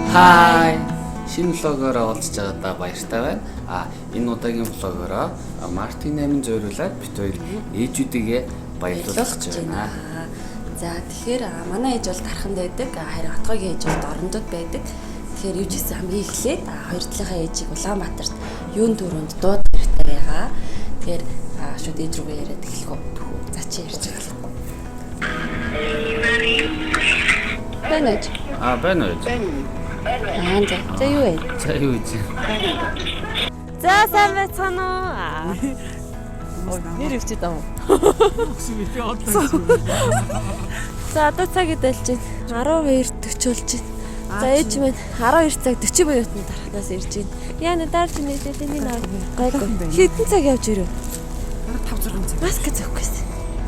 Хай. Шинэ влогоор олдж байгаадаа баяртай байна. Энэ удаагийн влогоор Мартин 8 зориулаад бит хоёр ээжүүдийгээ баярлуулах гэж байна. За тэгэхээр манай ээж бол Тарханд байдаг, харин Отгогийн ээж бол Дорндод байдаг. Тэгэхээр юу ч гэсэн хамгийн эхлээд хоёр талынхаа ээжийг Улаанбаатарт юун дөрөнд дууд хэрэгтэй байгаа. Тэгэхээр шууд ээж рүүгээ яриад эхлэх үү. За чи ярьж эхлэх. Байна уу? Байна уу? За юу вэ? За юу вэ? За сайн байцгаана уу? Нэр өвчтэй даа. За одоо цагид болж байна. 12:40 болж байна. За ээж минь 12 цаг 40 минутанд тарахнаас ирж байна. Яна даарч нээдээ тэний наа гайгүй. Хэдэн цаг явж ирв? 5-6 цаг. Маск зөөхгүй.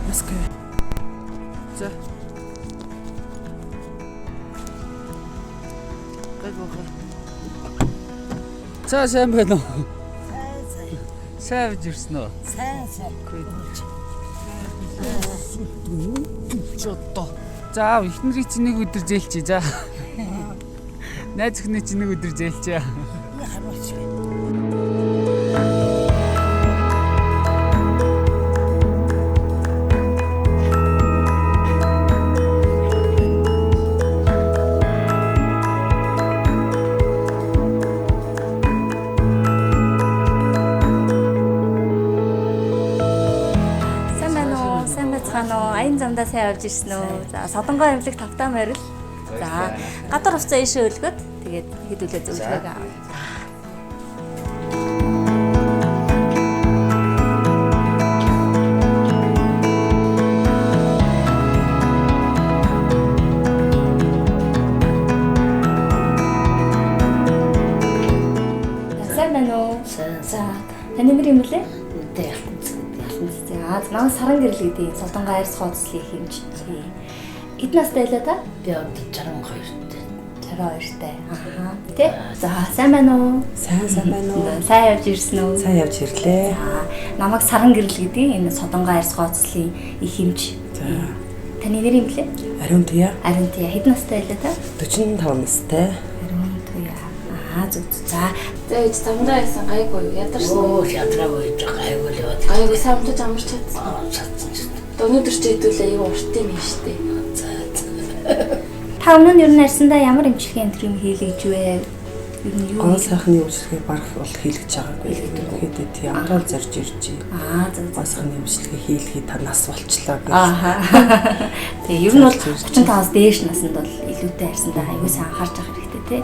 Маск. За. За сайн байна уу? Сайн ирсэн үү? Сайн. Чотто. За эхнэрийг чи нэг өдөр зээлчээ за. Найз өхнөө чи нэг өдөр зээлчээ. Аян замдаа сайн явж ирсэн үү? За Содонгой аймаг Тавтаа морил. За гадар хувцас ийшээ өлгөд тэгээд хэдүүлээ зөвлөгөөг авъя. Сайн байна уу? За таны нэр юм лээ? Намайг Саран гэрэл гэдэг Содонгой арьс хооцлын хэмж. Эдэн настай байлаа та? Би одоо 62-тэй. 62-тай. Тэ? За сайн байна уу? Сайн байна уу? Сайн явж ирсэн үү? Сайн явж ирлээ. Намайг Саран гэрэл гэдэг энэ Содонгой арьс хооцлын их хэмж. За. Таны нэр юм лээ? Ариун Туя. Ариун Туя. Эдэн настай байлаа та? 45 настай. Ариун Туя. Зүг. За Тэгээд замдаа байсан гайгүй ядарсан. Оо ядраагүй гайгүй л яваад. Гайгүй самтаж амарч чадсан. Чадсан ч. Өнөөдөр ч хэдүүлээ юу урт юм штэ. та өмнө нь ер нь арьсандаа ямар эмчилгээ энэ юм хийлгэж вэ? Ер нь юу? Гол сайхны эмчилгээ барах бол хийлгэж байгаагүй. Тэгэхэд тий амраар зорж ирж. Зөв. Гол сайхны эмчилгээ хийлгэхэд та нас болчлаа гэж. Тэгээ ер нь бол 35-аас дээш наснд бол илүүтэй арьсандаа аягүй сайн анхаарч явах хэрэгтэй тий.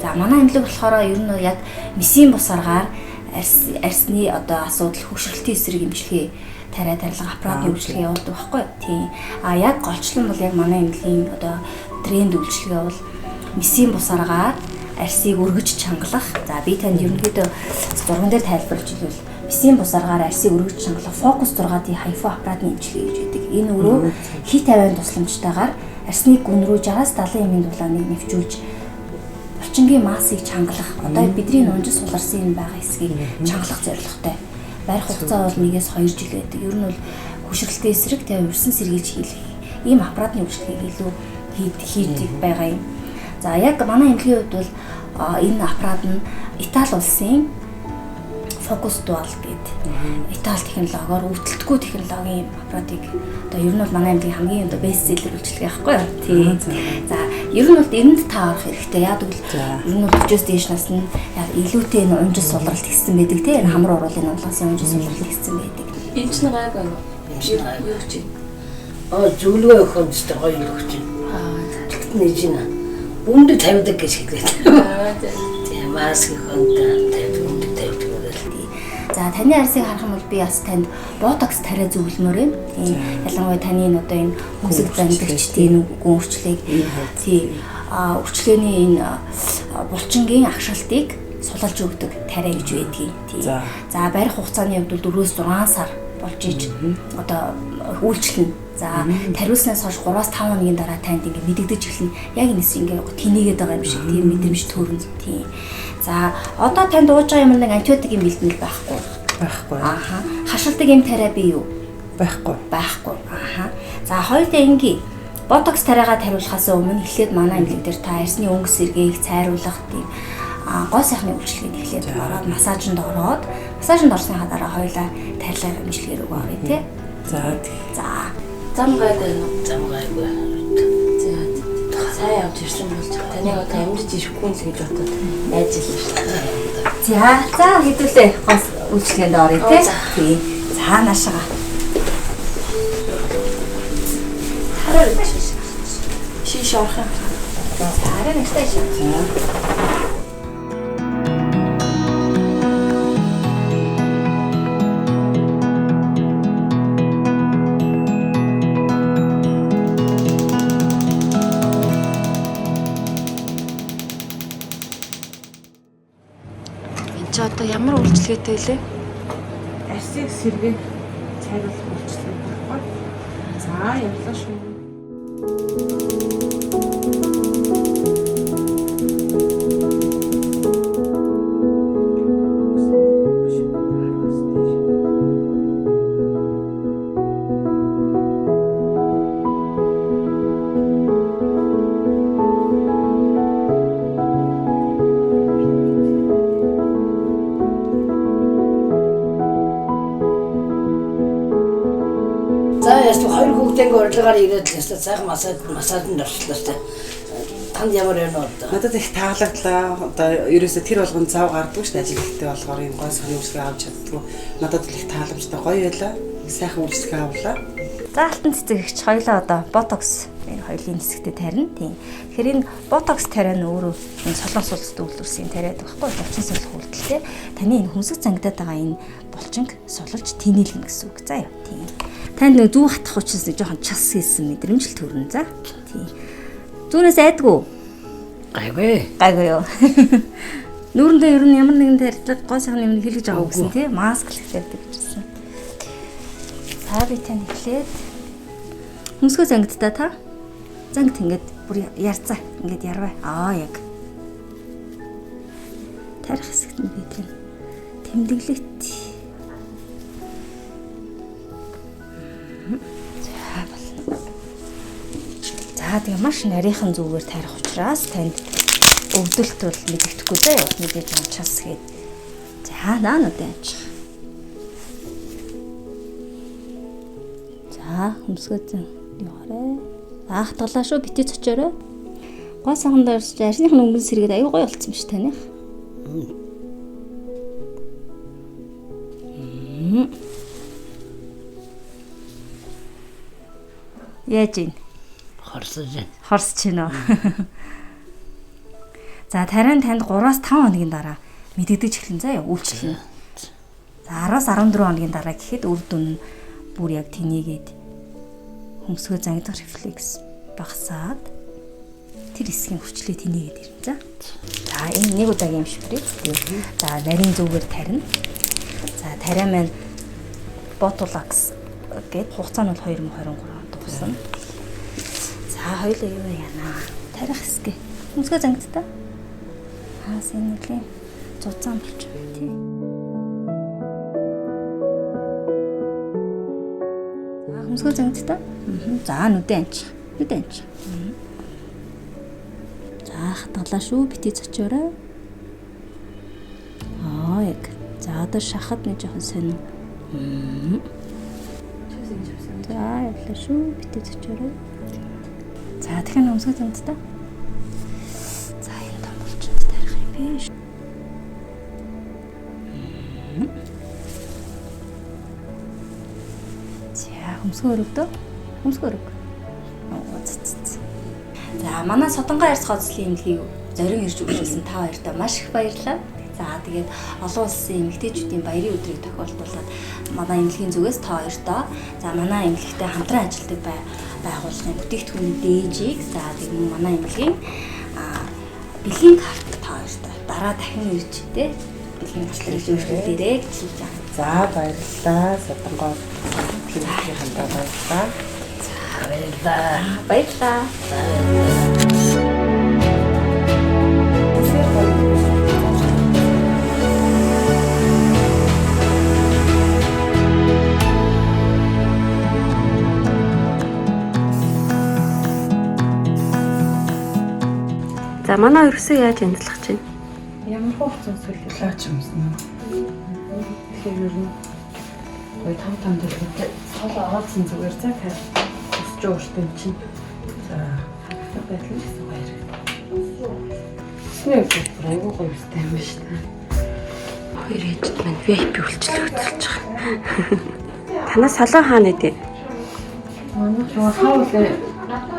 За манай эмнэлэг болохоор ер нь яг месийн бус аргаар арьсны одоо асуудал хөшрөлтийн эсрэг эмчилгээ тариалга аппаратны үйлчилгээ явуулдаг байхгүй тийм. Яг голчлон бол яг манай эмнэлгийн одоо тренд үйлчилгээ бол месийн бус аргаар арьсыг өргөж чангалах. За би танд ерөнхийдөө зурган дээр тайлбарлаж хэлвэл месийн бус аргаар арьсыг өргөж чангалах фокус 6D хайфо аппаратны эмчилгээ гэж байдаг. Энэ өөрөө хит авиан тусламжтайгаар арьсны гүн рүү 60-70 эмийн дулааныг нэвчүүлж орчингийн массыг чангалах. Одоо бидний нунжис суларсан юм байгаа хэсгийг чангалах зорилготой. Барих хугацаа бол 1-2 жил байдаг. Ер нь бол хөшрөлтийн эсрэг тэ урьсан сэргийлж хийх ийм аппаратны үйлчлэгийг илүү хийдэг байгаа юм. За яг манай эмнэлгийн хувьд бол энэ аппарат нь Итали улсын фокус дуал гэдэг Итали технологиор өвдөлтгүй технологийн аппаратыг одоо ер нь бол манай эмнэлгийн хамгийн одоо бестселлер үйлчлэг байхгүй юу? Тийм. За ер нь бол 95 орох хэрэгтэй. Яг бол ер нь бол 40-с дээш насны яг илүүтэй энэ унжис сулралт хийсэн байдаг тийм. Энэ хамар уруулын улаасан унжис сулралт хийсэн байдаг. Энэ ч нэг гайгүй юу ч юм. Зөвлөгөө өгөх юмстай гоё өгч байна. Тэгтнэж байна. Үндэ тавьдаг гэж хэлээд. Тийм маск хонтой тавьдаг үндэ тавьдаг гэдэг. За таны арьсыг харах юм бол би бас танд ботокс тариа зөвлөмөр юм. Тийм. Ялангуяа таны энэ одоо энэ хүсэг зандагчдын гүн өрчлөгийг тийм өрчлөөний энэ булчингийн агшилтыг сулалж өгдөг тариа гэж байдгийг. Тийм. За барих хугацааны хувьд 4-6 сар болж иж одоо үйлчлэн. За тариулснаас хойш 3-5 хоногийн дараа танд ингэ мэдэгдэж эхэлнэ. Яг энэс ингэ тэнийгээд байгаа юм шиг тийм мэдрэмж төрнө. Тийм. За одоо танд ууж байгаа юм нэг антибиотикийн бэлтгэл байхгүй. Хашилдаг юм терапи юу? Байхгүй. За хоёрдоо ингээ ботокс тариагаа тариулахаас өмнө эхлээд манай эмнэлэг дээр та арсны өнгө сэргийг цайруулах тийм гоо сайхны үйлчлэгийг эхлээд ороод массажинд ороод орсныхаа дараа хоёулаа тарилга эмчилгээ рүү орё тий. За Зам гайгүй юу? Зам гайгүй. Сайн явж ирсэн болж байгаа. Таныг одоо амьдж ирэхгүй л гэж бодоод найз л шүү дээ. За хэдүүлээ гос үйлчлэгэнд орё тий. За наашаа. Хараа шиш орох юм. Хараа нэгтэй шээ. Чи одоо ямар үйлчлэгээтэй лээ? арсыг сэргийг цайруулах үйлчлэг байхгүй. За явлаа шүү. За яст хоёр хүүхдийн урилгаар ирээд л яст сайхан массажинд орчлоо тест. Танд ямар юм уу одоо? Надад их таалагдлаа. Одоо ерөөсө тэр болгон цав гардгүй шүү дээ. Ажил ихтэй болохоор юм гой сони үйлчлэг авч чаддгүй. Надад л их тааламжтай гоё байлаа. Сайхан үйлчлэг авлаа. За алтан цэцэг ихч хоёлаа одоо ботокс хоёулын хэсэгтээ тарина. Тийм. Тэгэхээр энэ ботокс тариа нь өөрөө энэ солонгос улсад үйлдвэрсэн тариад байхгүй булчин сулах үйлдэлтэй. Таны энэ хүнсэг зангидаад байгаа энэ булчинг сулж тэнэлнэ гэсэн үг. За яа. Тийм. Танд нөө зүү хатах учраас нэг жоохон час хийсэн мэдрэмж л төрнө. За. Тийм. Зүүнээс айдгүй. Гайгүй юу. Нүүрэндээ ер нь ямар нэгэн тарилга гоо сайхан юм хэлж байгаа гэсэн тий. Маск л хэрэгтэй гэжсэн. Та би тань эхлээд хүнсгөө зангидтаа та. Зангид ингээд бүр ярьцаа. Ингээд ярваа. Яг. Тарих хэсэгт нь би тийм тэмдэглэт. За тэгээ маш нарийнхан зүгээр тарих учраас танд өвдөлт бол мэдэгдэхгүй дээ. Мэдээж амчаас гээд. За наанууд амч. За хөмсгөөцөн яваарэ. Хатгалаа шүү битээ цочоорой. Гой сайхан дээрс арсных нь өнгөн сэргээд аюу гой болцсон биш таних. Яаж ийн? Хорсож байна уу? За тарин танд 3-5 хоногийн дараа мэдэгдэж эхэлнэ заа яа үйлчлэн. За 10-аас 14 хоногийн дараа гэхэд үр дүн нь бүр яг тэнийгээд хөмсгөө зангидах рефлекс багасаад тэр хэсгийн хүчлээ тэнийгээд ирнэ за. За энэ нэг удаагийн юм шиврээ. За нарийн зүгээр тарина. За тариа маань Botox гээд хугацаа нь бол 2023 онд дуусна. За хоёулаа юу яана? Тарих хэсгээ. Хөмсгөө зангидтаа. Сэнэглээ. Зузаан болж байна тий. Хөмсгөө зангидтаа. За нүдэн анч. За хатгалаа шүү битээ цочоорой. Яг. За одоо шахаад нэг жоохон сонин. За явлаа шүү битээ цочоорой. За тэгэхээр хөмсгөө зангидтаа. За энэ том болчиход тарих юм биш. Хөмсгөө өргөдөө. За манай Содонгоо арьс хоцлын эмнэлгийг зорин ирж өгүүлсэн та хоёртаа маш их баярлалаа. За тэгээд олон улсын эмэгтэйчүүдийн баярын өдрийг тохиолдуулаад манай эмнэлгийн зүгээс та хоёртаа за манай эмнэлэгтэй хамтран ажилладаг байгууллагын бүтээгдэхүүний дээжийг за тэгээд манай эмнэлгийн бэлгийн карт та хоёртаа дараа дахин ирж тэ бэлгийн карт ирж өгүүлээрэй гэж хэлж байгаа. За баярлалаа. Содонгоо эмнэлгийн хамтран баярлалаа. Баярлалаа. За манай ерөөсөө яаж янзлах чинь? Ямар хугацаа зүйлээ лаач юмсан. Тэгэхээр ер нь гой тав дэлгүүртэй цол аваадсан зүгээр за тань өсч өөртөө чинь. За байдлаа гэсэн баяр. Снэп айгуу гоё өстэй юм байна шүү дээ. Хоёр ээжд маань VIP үйлчлэл хөтөлж байгаа. Танаас салон хаана идэв? Манайх нөгөө хаул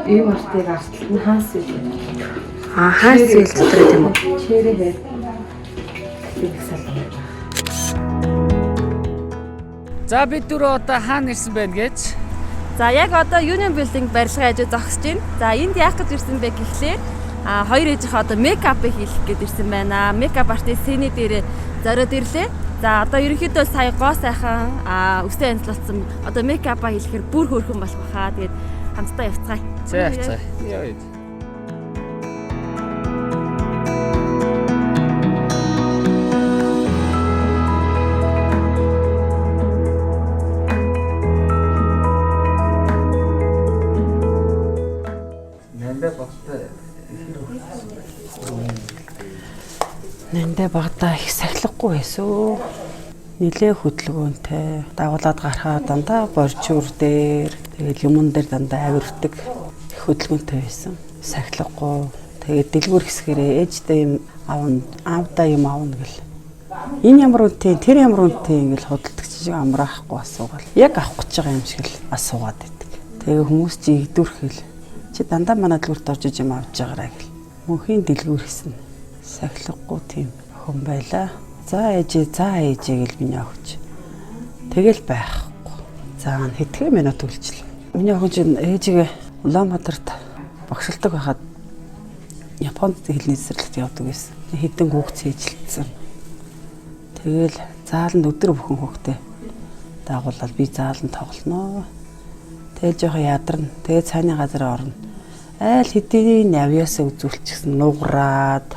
ийм артыг артлт нь хаанс вэ? Хаанс үйл дотор тийм үү? Чирээ их салон. За бид дөрөв одоо хаана ирсэн байна гэж? За яг одоо Union Building барилгын хажуу зогсож байна. За энд яах гэж ирсэн бэ гэхлээр хоёр ээжийнхээ одоо мейкапыг хийх гээд ирсэн байна. Мейкап артист сэний дээрээ зориод ирлээ. За одоо ерөнхийдөө сая гоо сайхан өстэй янзлуулсан одоо мейкапа хийхээр бүр хөөрхөн болох баха. Тэгээд хамтдаа явцгаая. За. Яа. Нандаа багтаа их сахилахгүй байсан. Нилээ хөдөлгөөнтэй. Дагуулад гарахаа дандаа борчуур дээр тэгэл юмн дээр дандаа авирдаг хөдөлгөөнтэй байсан. Сахилахгүй. Тэгээд дэлгүүр хэсгэрээ ээжтэй юм аавдаа юм аавна гэл. Энэ ямар үнэтэй, тэр ямар үнэтэй ингээл худалдаг чиг амраахгүй асуугаал. Яг авах гэж байгаа юм шиг л асуугаад байдаг. Тэгээ хүмүүс чи игдүрхэл. Чи дандаа манай дэлгүүрт орж иж юм авч байгаарай гэл. Мөнхийн дэлгүүр хийсэн. Сахилахгүй тийм хүн байла. За ээжээ гэл миний охинч. Тэгэл байхгүй. За хэдхэн минут үлжил. Миний охинч ээжигээ Улаанбаатарт багшилдаг байхад Японд хэлний цэцэрлэгт явдаг байсан. Хэдэн хүүхд цээжилсэн. Тэгэл зааланд өдөр бүхэн хүүхдээ дагуулаад би зааланд тоглоно. Тэгэл жоохон ядарна. Тэгээ цааны газар орно. Айл хэдийн авьяасаа үзүүлчихсэн нугараад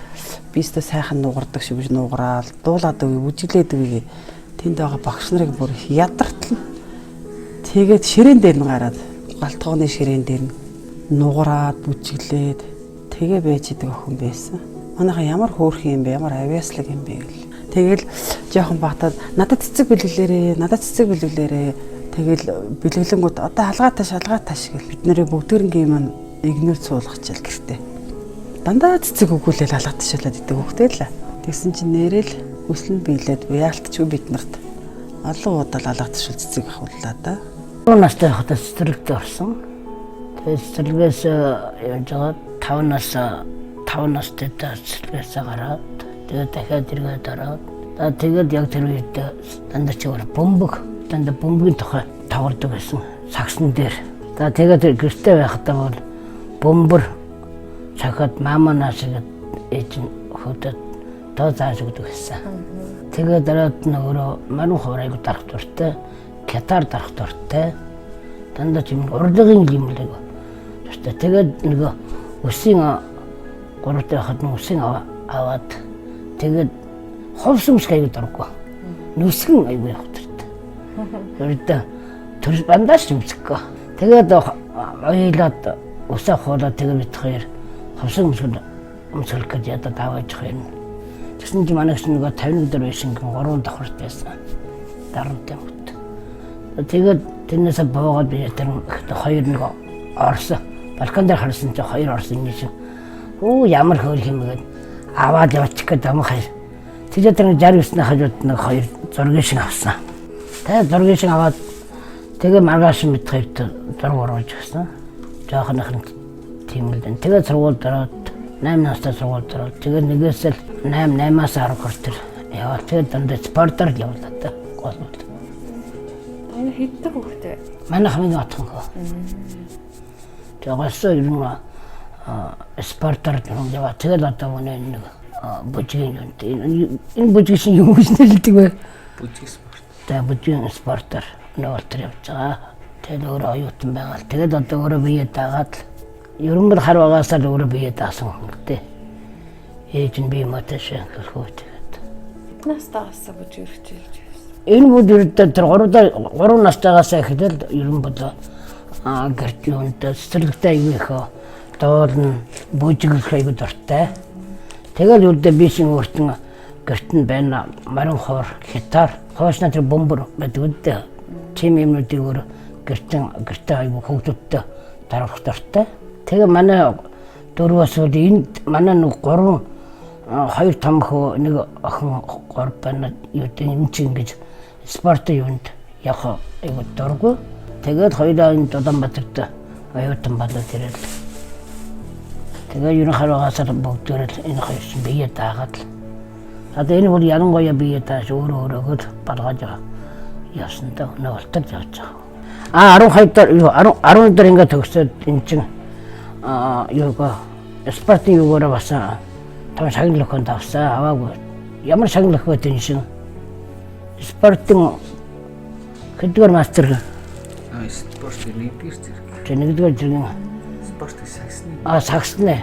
бистэ сайхан нугардаг шиг биш нугараал дуулаад өгөө үжиглээд өгөө тэнд байгаа багш нарыг бүр ядартал. Тэгээд ширээн дээр нь гараад галтгооны ширээн дээр нь нугараад үжиглээд тэгээ байж идэг охин байсан. Манайха ямар хөөрхөн юм бэ? Ямар авьяаслаг юм бэ гэл. Тэгэл жоохон багтаад надад цэцэг бэлгэлээрээ тэгэл бэлгэлэнгүүд одоо халгааташ гэл бид нэрээ бүгдээрнгийн юм игнор цуулгачаал гэртээ. Дандаа цэцэг өгүүлэл алгатшаалаад идэг хөхтэй л. Тэгсэн чинь нэрэл өслөн биелээд яалтчгүй бид нарт олон удаа алгатшуул цэцэг авахуллаа да. Настай хата цэцэрлэгт орсон. Тэгээд цэцэрлэгээс явж байгаа 5 настай цэцэрлэгээс гараад тэгээд дахиад иргээд ороод тэгээд яг тэр үед дандаа чигээр бөмбөгийн тухай тавардаг байсан сагсан дээр. Тэгээд гэртээ байхдаа бол бөмбөр цагаад маманаас ээж нь хөдөд тоо зааж өгдөг байсан. Тэгээд дараад нөгөө маруу хуврайг дарах дуртай, гитар дарах дуртай. Дандаа ч юм урлагийн юм л айгу. Тэгээд нөгөө үсийн 3-т байхад үсийн аваад тэгээд ховсомс айгу дурггүй. Нүсгэн айгу явах дуртай. Өөртөө төрс бандаж юмсггүй. Тэгээд ойлоод усаа хоолоо тэгээд бит хоёр ховсон өмсгөл гэж ядаад аваад явах юм. Тэгсэн чинь манайх нөгөө 51 байсан гэн 3 давхарт байсан. Дарамтай мөт. Тэгээд тэрнээс буугаад би тэр хоёр нөгөө орсон. Балкон дээр харсан чинь хоёр орсон юм шиг. Ямар хөөрх юм гээд аваад явчих гээд амх хоёр. Тэгээд тэр 69-ны хажууд нэг хоёр зургийг шиг авсан. Тэгээд зургийг шиг аваад тэгээд маргааш мэд хоёрт зураг оруулж өгсөн. Жоохнох нь тийм л дээ. Тэгээд сургууль дараад 8 настай сургууль дараад тэгээд нэгээс л 8-8-аас 10 хүртэл яваа. Тэгээд дандаа спортоор л явлаа та. Гол бол. Энэ хэддэг хөхтэй. Манай хамгийн отхон хөө. Тэгээд ер нь спортоор яваа. Тэгээд одоо нэг бүжгийн юм. Энэ бүжгийн шин юу гэж нэрлэдэг вэ? Бүжиг спорт. Тэгээд бүжгийн спортоор нөөлтөр явж байгаа. Тэгээд өөрөө оюутан байгаа. Тэгээд одоо өөрөө бие даагаад ер нь хар багасаа л өөрөө бие даасан юм гэдэг. Ээж нь бие маташ хэлхүү тэгээд. Настаас бүжиг хичээлж байсан. Энэ бүдэрдээ тэр 3 настайгаас эхлээд ер нь бол гэрт юунтай цэцэрлэгтэй юм их доолн бүжиглэх аягүй дуртай. Тэгэл үүдээ бишин өөртөө гэрт нь байна марин хоор гитар хоошна тэр бомбор байдаг үдээ. Чим юмнуудыг өөр гэртээ аягүй хөгдөлтөд дарах дуртай. Тэгээ манай дөрвөөс энд манай нэг 2 том хөө нэг охин 3 байна. Юу гэдэг юм чи ингэж спорт юунд яг аягүй дургүй. Тэгээд хоёулаа энэ Улаанбаатарт оюутан болоод ирэл. Тэгээ ерөнхийдөө бүгдээрээ энэ хоёр чинь бие даагаад л. Одоо энэ бол ялангуяа бие тааш өөрөөгөө болгож явсан даа. Өнөө болтол явж байгаа. 12 дор ингээд төгсөөд эн чинь юугаа спортын юугаар бас том шагнал өхөнд авсан. Аваагүй. Ямар шагнал өхөд энэ шин спортын хэдгээр мастер Спортын нэгдүгээр зэрэг. Тэг нэгдүгээр зэрэг Спортын саксны. Саксны.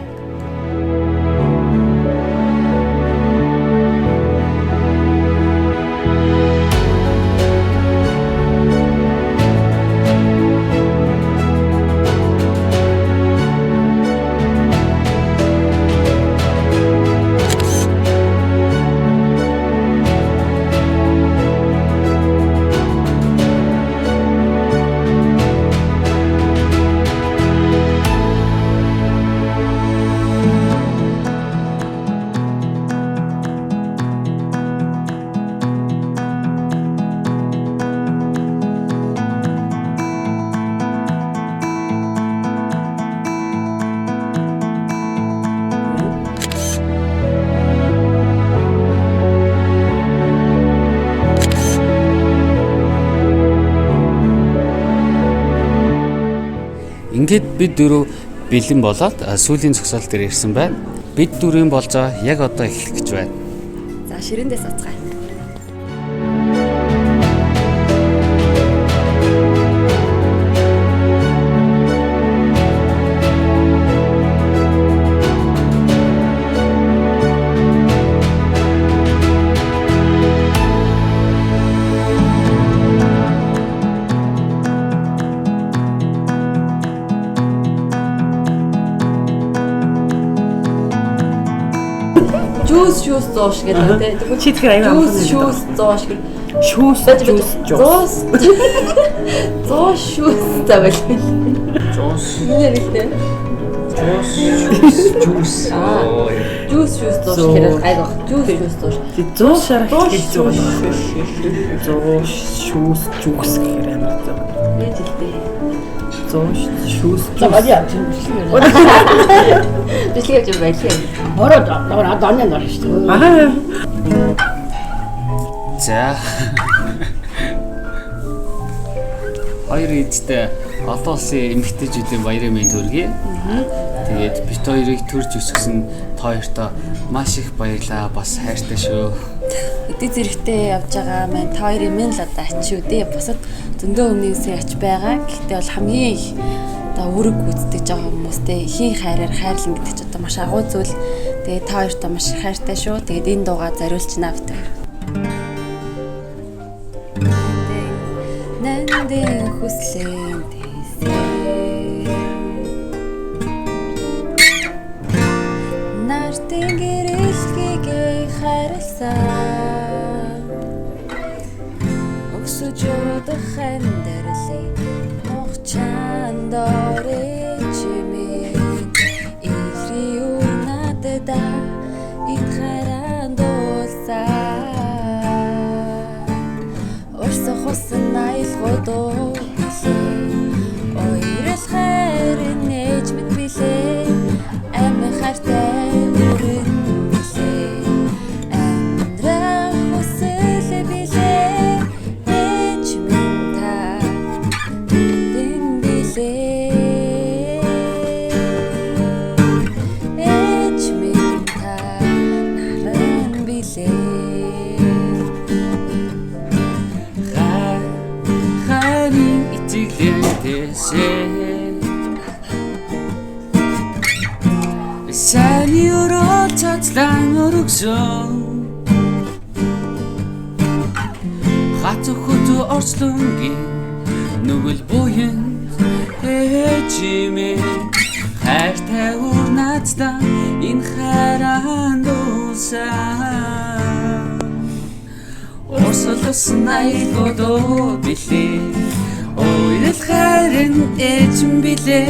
Ингээд бид дөрөв бэлэн болоод сүүлийн зогсоол дээр ирсэн байна. Бид дөрвийн болж байгаа яг одоо эхлэх гэж байна. За ширэндээс уцгаая. Juice зоош гэдэг тийм. Чи тэгэхээр аюу Juice зоош гэдэг. Шүүс Зоос. Зоош шүүс тавил. Зоос. Нэрэлтэй. Juice. Juice зоош гэдэг айгах. Juice зоош. зоос шарах гэж байгаа. Зоос шүүс жүүс гэхээр амар зав. Яаж хэлтэй. Зоос шүүс. Цагаан чинь Бичлэг юм байлээ. бороод доньян дор шүү дээ. Аа. За. Хоёр эдтэй олон улсын эмэгтэйчүүдийн баярын мэнд хүргэе. Тэгээд бит хоёрыг төрж өсгсөн хоёртоо маш их баярлаа. Бас хайртай шүү. Эдийн зэрэгтэй явж байгаа маань та хоёрын минь л одоо ач шүү дээ. Бусад зөндөө өмнөөсөө ач байгаа. Гэхдээ бол хамгийн их одоо үүрэг гүйцэтгэж байгаа хүмүүстэй ихийн хайраар хайрлан гэдэг чинь одоо маш агуу зүйл. Тэгээд та хоёртоо маш их хайртай шүү. Тэгээд энэ дуугаа зориулчихна бит хоёр. Нандин хүслэн тэсээ Нартин гэрэлхийгээ хайрласан Өксөж удах амьдралын нухчаан дорэ чимээ Ихри юунадада ит харан дуулсан Орсохосон айлгуудоо Ойрол хайрын нээж мэд билээ Амин хайртай өрөн билээ Амьдрах хүсэл билээ Нээж минь та дэн билээ Нээж минь та наран билээ Сайн өрөө цацлан өргсөн Хац хот орслонгийн нүгэл буян ээжимээ хайртай үр надтай энэ хайран дуусан Орсолсон аялгуудоо билээ Ойлол хайрын эзэн билээ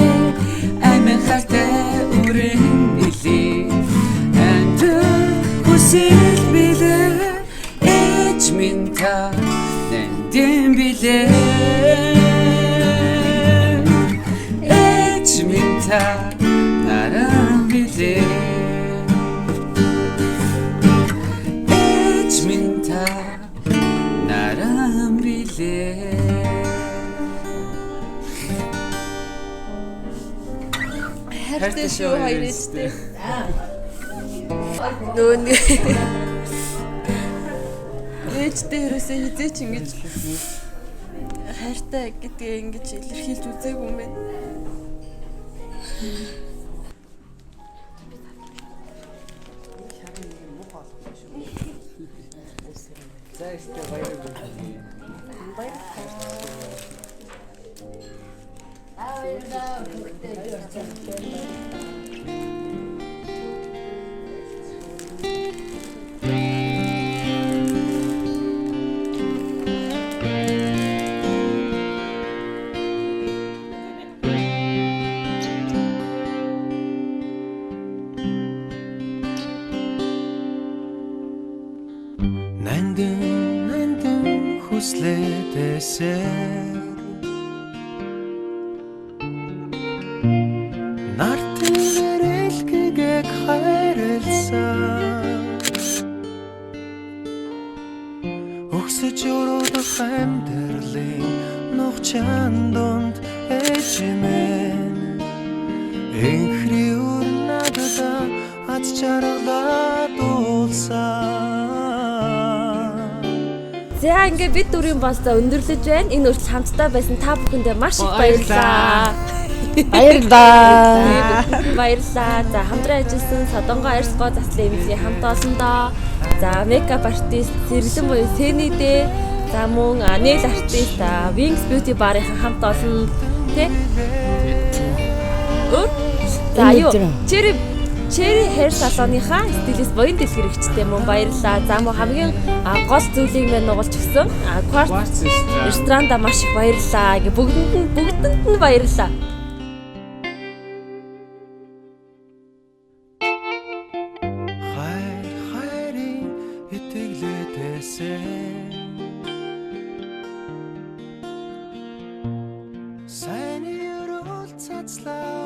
Амин хайртай үрэн билээ Амин хүсэл билээ Эч минь та нандин билээ Эч минь та наран билээ Эч минь та наран билээ Хайртай шүү хоёр ээжтэй. Нөө нэг ээжтэй ерөөсөө хизээч ингэж хайртай гэдгээ ингэж илэрхийлж үзээгүй юм байна. Нандин хүслээдээсээ Нартэр элгээг хайрлсан Өгсөж өрөөх амьдралын нухчаан донд ээжмэн Энхри өрнадада аз чаргалаа дуулсан За ингээ бид дөрвийн болцоо өндөрлөж байна. Энэ үртэл хамтдаа байсан та бүхэндээ маш их баярлалаа. Баярлалаа. Баярлалаа. За хамтран ажилласан Содонгоо Арьсгоо заслын эмнэлгийн хамт олондоо. За мейкап артист Сэрлэн буюу Сэнидэ. За мөн нэйл артист Wings Beauty Bar-ын хамт олон тий. За юу Cherry Hair Salon-ийнхаа стилист Буян Дэлгэрэгчтэй мөн баярлалаа. За мөн хамгийн гол зүйлийг мань нугалж өгсөн Quartz ресторанда маш их баярлалаа. Бүгдэнд нь баярлалаа. Хайрын итгэлээдээсээ сайн өрөөл цацлаа